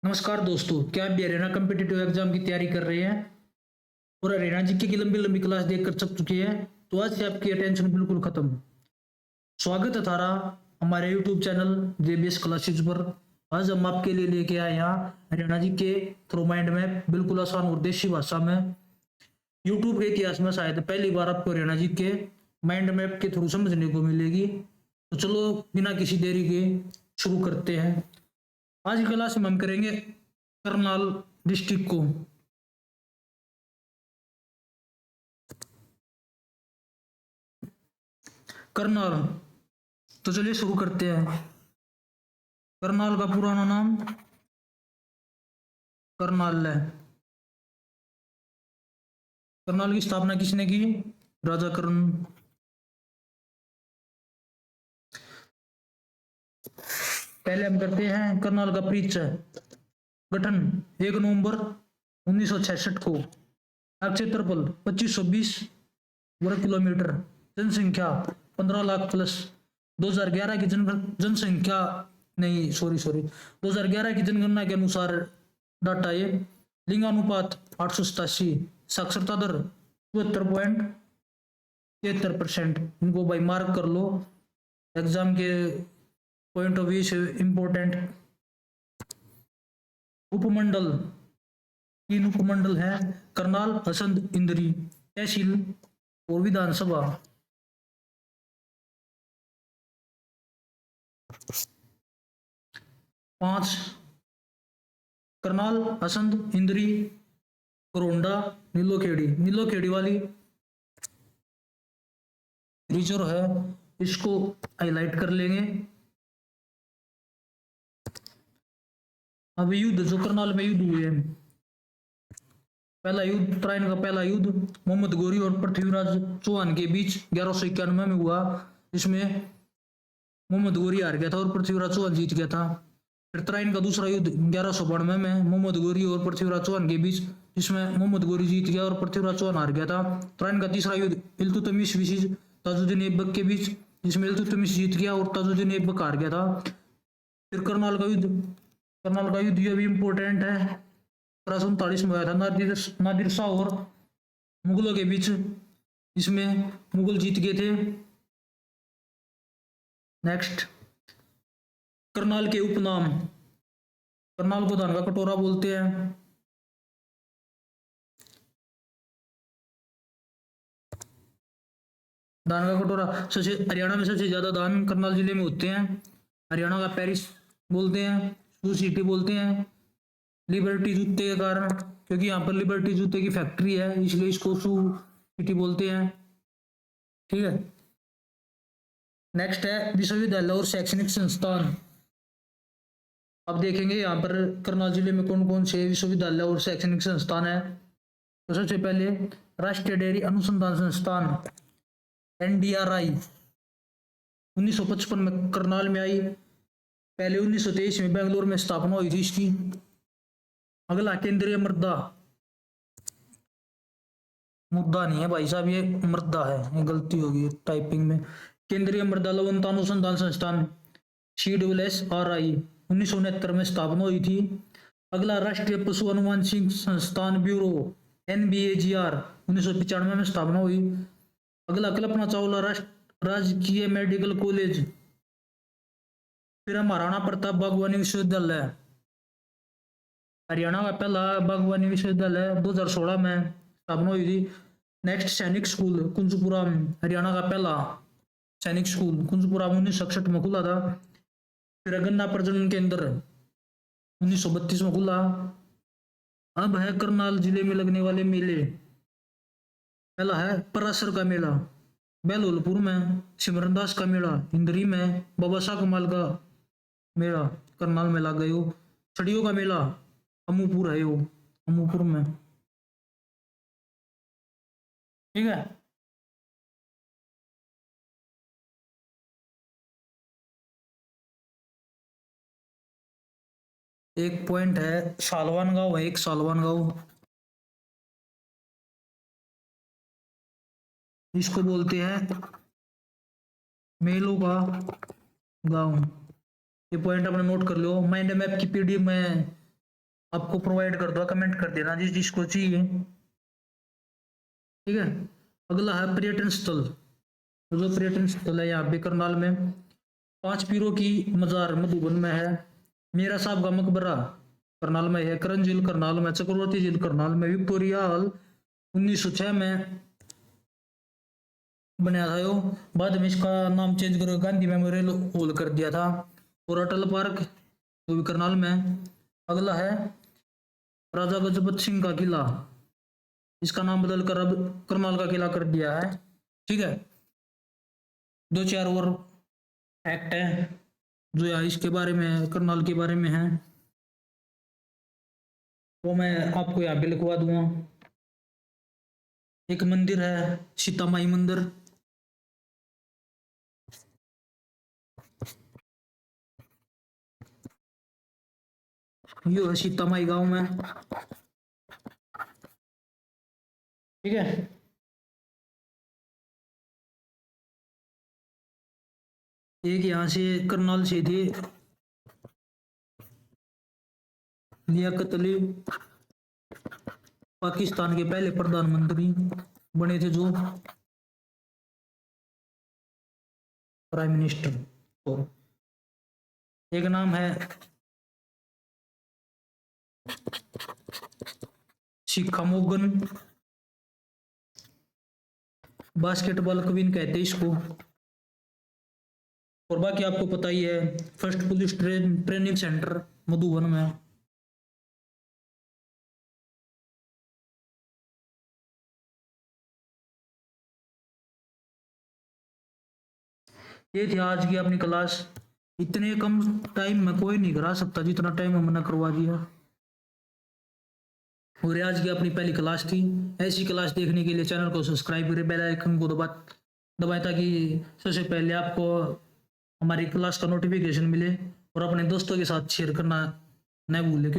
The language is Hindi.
नमस्कार दोस्तों, क्या आप भी हरियाणा कम्पिटिटिव एग्जाम की तैयारी कर रहे हैं और हरियाणा जीके की लंबी लंबी क्लास देख कर थक चुके हैं? तो आज से आपकी टेंशन बिल्कुल खत्म। स्वागत है थारा हमारे यूट्यूब चैनल जेबीएस क्लासेज पर। आज हम आपके लिए लेके आए यहाँ हरियाणा जी के थ्रू माइंड मैप, बिल्कुल आसान और देसी भाषा में। यूट्यूब के इतिहास में शायद पहली बार आपको हरियाणा जी के माइंड मैप के थ्रू समझने को मिलेगी। तो चलो बिना किसी देरी के शुरू करते हैं। आज की क्लास में हम करेंगे करनाल डिस्ट्रिक्ट को। करनाल, तो चलिए शुरू करते हैं। करनाल का पुराना नाम करनाल है। करनाल की स्थापना किसने की? राजा कर्ण। पहले हम करते हैं करनाल का परिचय। गठन 1 नवंबर 1966 को। क्षेत्रफल 2520 वर्ग किलोमीटर। जनसंख्या 15 लाख प्लस। 2011 की जनसंख्या नहीं, सॉरी 2011 की जनगणना के अनुसार डाटा ये। लिंगानुपात 887। साक्षरता दर 72.73%। इनको भाई मार्क कर लो, एग्जाम के पॉइंट ऑफ व्यू से इंपॉर्टेंट। उपमंडल 3 उपमंडल है: करनाल, हसंद, इंदरी। तहसील और विधानसभा 5: करनाल, हसंद, इंदरी, करोंडा, नीलोखेड़ी। नीलोखेड़ी वाली रिजर्व है, इसको हाईलाइट कर लेंगे। अब युद्ध जो करनाल में युद्ध हुए हैं। पहला युद्ध उत्तरायण का पहला युद्ध मोहम्मद गोरी और पृथ्वीराज चौहान के बीच 1191 में हुआ। इसमें मोहम्मद गोरी हार गया था और पृथ्वीराज चौहान जीत गया था। फिर उत्तरायण का दूसरा युद्ध 1192 में मोहम्मद गोरी और पृथ्वीराज चौहान के बीच, जिसमें मोहम्मद गोरी जीत गया और पृथ्वीराज चौहान हार गया था। उत्तरायण का तीसरा युद्ध इल्तुतमिश विसिज ताजुद्दीन ऐबक के बीच, जिसमें इल्तुतमिश जीत गया और ताजुद्दीन ऐबक हार गया था। फिर करनाल का युद्ध। करनाल का युद्ध ये भी इम्पोर्टेंट है, 1739 में हुआ था नादिर शाह और मुगलों के बीच, इसमें मुगल जीत गए थे। नेक्स्ट, करनाल के उपनाम। करनाल को धान का कटोरा बोलते हैं। धान का कटोरा सबसे हरियाणा में सबसे ज्यादा धान करनाल जिले में होते हैं। हरियाणा का पेरिस बोलते हैं, शू सिटी बोलते हैं लिबर्टी जूते के कारण, क्योंकि यहाँ पर लिबर्टी जूते की फैक्ट्री है, इसलिए इसको शू सिटी बोलते हैं। ठीक है। नेक्स्ट है विश्वविद्यालय और शैक्षणिक संस्थान। अब देखेंगे यहाँ पर करनाल जिले में कौन कौन से विश्वविद्यालय और शैक्षणिक संस्थान है। तो सबसे पहले राष्ट्रीय डेयरी अनुसंधान संस्थान NDRI 1955 में करनाल में आई। पहले 1923 में बेंगलोर में स्थापना हुई थी इसकी। अगला केंद्रीय मृदा, मुद्दा नहीं है भाई साहब, ये मृदा है, ये गलती होगी टाइपिंग में। केंद्रीय मृदा लवणता अनुसंधान संस्थान CWSRI 1969 में स्थापना हुई थी। अगला राष्ट्रीय पशु अनुवांशिक संस्थान ब्यूरो NBAGR 1995 में स्थापना हुई। अगला कल्पना चावला राजकीय मेडिकल कॉलेज। फिर महाराणा प्रताप बागवानी विश्वविद्यालय, हरियाणा का पहला बागवानी विश्वविद्यालय 2016 में स्थापना हुई थी। नेक्स्ट, सैनिक स्कूल कुंजपुरा, हरियाणा का पहला सैनिक स्कूल कुंजपुरा 1967 में खुला था। फिर गन्ना प्रजनन केंद्र 1932 में खुला। अब है करनाल जिले में लगने वाले मेले। पहला है परासर का मेला बेलोलपुर में, सिमरनदास का मेला इंदरी में, बाबा शाह कमाल का मेला करनाल में लग गए हो। छड़ियों का मेला अमूपुर है वो, अमूपुर में। ठीक है। एक पॉइंट है सालवान गांव है, एक सालवान गांव, इसको बोलते हैं मेलों का गांव। ये पॉइंट अपने नोट कर लो। माइंड मैप की PDF में आपको प्रोवाइड कर दो, कमेंट कर देना जिस जिसको चाहिए। ठीक है। अगला है पर्यटन स्थल। जो पर्यटन स्थल है यहाँ पे करनाल में, 5 पीरों की मजार मधुबन में है, मीरा साहब का मकबरा करनाल में है, करण झील करनाल में, चक्रवर्ती झील करनाल में, विक्टोरिया हॉल 1906 में बनाया था यो, बाद में इसका नाम चेंज कर गांधी मेमोरियल हॉल कर दिया था। और अटल पार्क जो भी करनाल में। अगला है राजा गजपत सिंह का किला, इसका नाम बदल कर अब करनाल का किला कर दिया है। ठीक है। 2-4 और फैक्ट है जो यहाँ इसके बारे में, करनाल के बारे में है, वो मैं आपको यहाँ पे लिखवा दूंगा। एक मंदिर है सीता माई मंदिर, यो है सीता माई गांव में। ठीक है। एक यहाँ से करनाल से थे लियाकत अली, पाकिस्तान के पहले प्रधानमंत्री बने थे, जो प्राइम मिनिस्टर। और एक नाम है शिखा मोगन, बास्केटबॉल क्वीन कहते हैं इसको। और बाकी आपको पता ही है, first police training centre Madhuban में। ये थी आज की अपनी क्लास। इतने कम टाइम में कोई नहीं करा सकता जितना टाइम हमने करवा दिया। और आज की अपनी पहली क्लास थी। ऐसी क्लास देखने के लिए चैनल को सब्सक्राइब करें, बेल आइकन को दबाएं ताकि सबसे पहले आपको हमारी क्लास का नोटिफिकेशन मिले। और अपने दोस्तों के साथ शेयर करना न भूलें।